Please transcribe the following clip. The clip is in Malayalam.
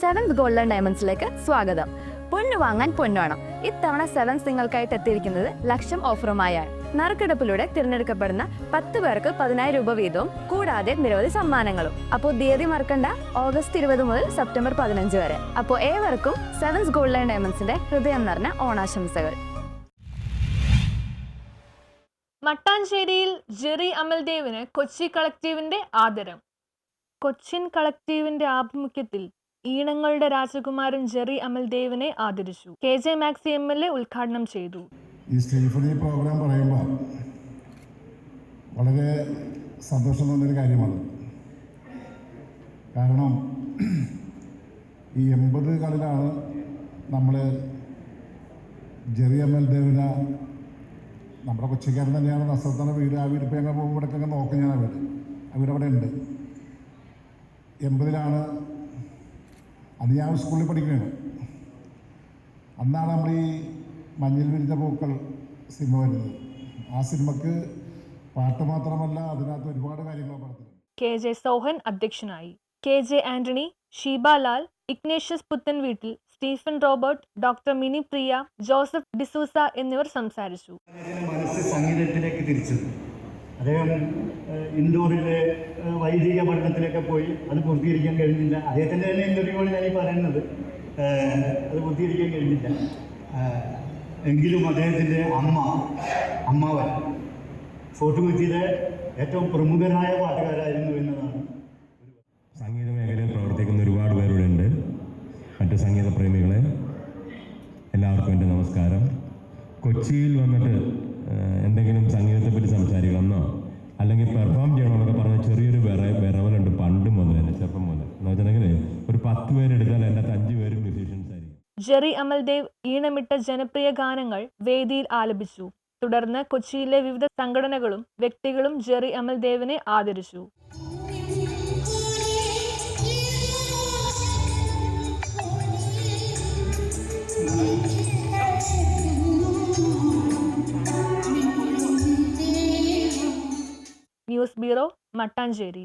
സെവൻത് ഗോൾഡൻ ഡയമണ്ട്സിലേക്ക് സ്വാഗതം. പൊന്നു വാങ്ങാൻ പൊന്നുവേണം. ഇത്തവണ സെവൻസ് നിങ്ങൾക്കായിട്ട് എത്തിയിരിക്കുന്നത് ലക്ഷം ഓഫറുമായാണ്. നറുക്കെടുപ്പിലൂടെ തിരഞ്ഞെടുക്കപ്പെടുന്ന 10 പേർക്ക് 10,000 രൂപ വീതവും കൂടാതെ നിരവധി സമ്മാനങ്ങളും. അപ്പോൾ തീയതി മറക്കണ്ട, ഓഗസ്റ്റ് 20 മുതൽ സെപ്റ്റംബർ 15 വരെ. അപ്പോൾ ഏവർക്കും സെവൻസ് ഗോൾഡൻ ഡയമണ്ട്സിന്റെ ഹൃദയം നിറഞ്ഞ ഓണാശംസകൾ. മട്ടാഞ്ചേരിയിൽ ജെറി അമൽദേവിന് കൊച്ചി കളക്ടീവിന്റെ ആദരം. കൊച്ചിൻ കളക്ടീവിന്റെ ആഭിമുഖ്യത്തിൽ ഈണങ്ങളുടെ രാജകുമാരൻ ജെറി അമൽദേവിനെ ആദരിച്ചു. KJ മാക്സി MLA ഉദ്ഘാടനം ചെയ്തു. ഈ സ്റ്റീഫനി പ്രോഗ്രാം പറയുമ്പോൾ വളരെ സന്തോഷം തോന്നിയൊരു കാര്യമാണ്. കാരണം ഈ 80കളിലാണ് നമ്മൾ ജെറി അമൽദേവിനെ, നമ്മുടെ കൊച്ചിക്കാരൻ തന്നെയാണ്, നസ്രത്താണ് വീട്. ആ വീട് ഇപ്പോൾ ഞങ്ങൾ ഇവിടേക്കൊക്കെ നോക്കും. ഞാൻ ആ വീട് അവിടെ ഉണ്ട്. 80ലാണ്. അന്ന് ഞാൻ സ്കൂളിൽ പഠിക്കുകയാണ്. അന്നാണ് നമ്മൾ ഈ മഞ്ഞിൽ വിരിഞ്ഞ പൂക്കൾ സിനിമ വരുന്നത്. ആ സിനിമക്ക് പാട്ട് മാത്രമല്ല, അതിനകത്ത് ഒരുപാട് കാര്യങ്ങൾ പറഞ്ഞത്. KJ സോഹൻ അധ്യക്ഷനായി. KJ ആന്റണി, ഷീബ ലാൽ, ഇഗ്നേഷ്യസ് പുത്തൻ വീട്ടിൽ, സ്റ്റീഫൻ റോബർട്ട്, ഡോക്ടർ മിനി പ്രിയ, ജോസഫ് ഡിസൂസ എന്നിവർ സംസാരിച്ചു. മനസ്സ് സംഗീതത്തിലേക്ക് തിരിച്ചു. അദ്ദേഹം ഇൻഡോറിലെ വൈദിക പഠനത്തിലൊക്കെ പോയി. അത് പൂർത്തീകരിക്കാൻ കഴിഞ്ഞില്ല. അദ്ദേഹത്തിൻ്റെ തന്നെ ഇൻ്റർവ്യൂവാണ് ഞാൻ ഈ പറയുന്നത്. അത് പൂർത്തീകരിക്കാൻ കഴിഞ്ഞില്ല. എങ്കിലും അദ്ദേഹത്തിൻ്റെ അമ്മാവൻ ഫോർട്ട് കൊച്ചിയിലെ ഏറ്റവും പ്രമുഖനായ പാട്ടുകാരായിരുന്നു എന്നതാണ്. സംഗീത മേഖലയിൽ പ്രവർത്തിക്കുന്ന ഒരുപാട് പേരുടെ ഉണ്ട്. മറ്റ് സംഗീത പ്രേമികളെ എല്ലാവർക്കും എൻ്റെ നമസ്കാരം. കൊച്ചിയിൽ വന്നിട്ട് എന്തെങ്കിലും സംഗീതത്തെപ്പറ്റി സംസാരിക്കണമെന്നോ അല്ലെങ്കിൽ പെർഫോം ചെയ്യണമെന്നൊക്കെ പറഞ്ഞ ചെറിയൊരു വിറവലുണ്ട് പണ്ട് മുതൽ, എൻ്റെ ചെറുപ്പം മുതൽ. എന്ന് വെച്ചിട്ടുണ്ടെങ്കിൽ ഒരു 10 പേരെടുത്താൽ എൻ്റെ 5 പേരും മ്യൂസീഷ്യൻസ് ആയിരിക്കും. ജെറി അമൽദേവ് ഈണമിട്ട ജനപ്രിയ ഗാനങ്ങൾ വേദിയിൽ ആലപിച്ചു. തുടർന്ന് കൊച്ചിയിലെ വിവിധ സംഘടനകളും വ്യക്തികളും ജെറി അമൽദേവിനെ ആദരിച്ചു. News bureau, Mattancherry.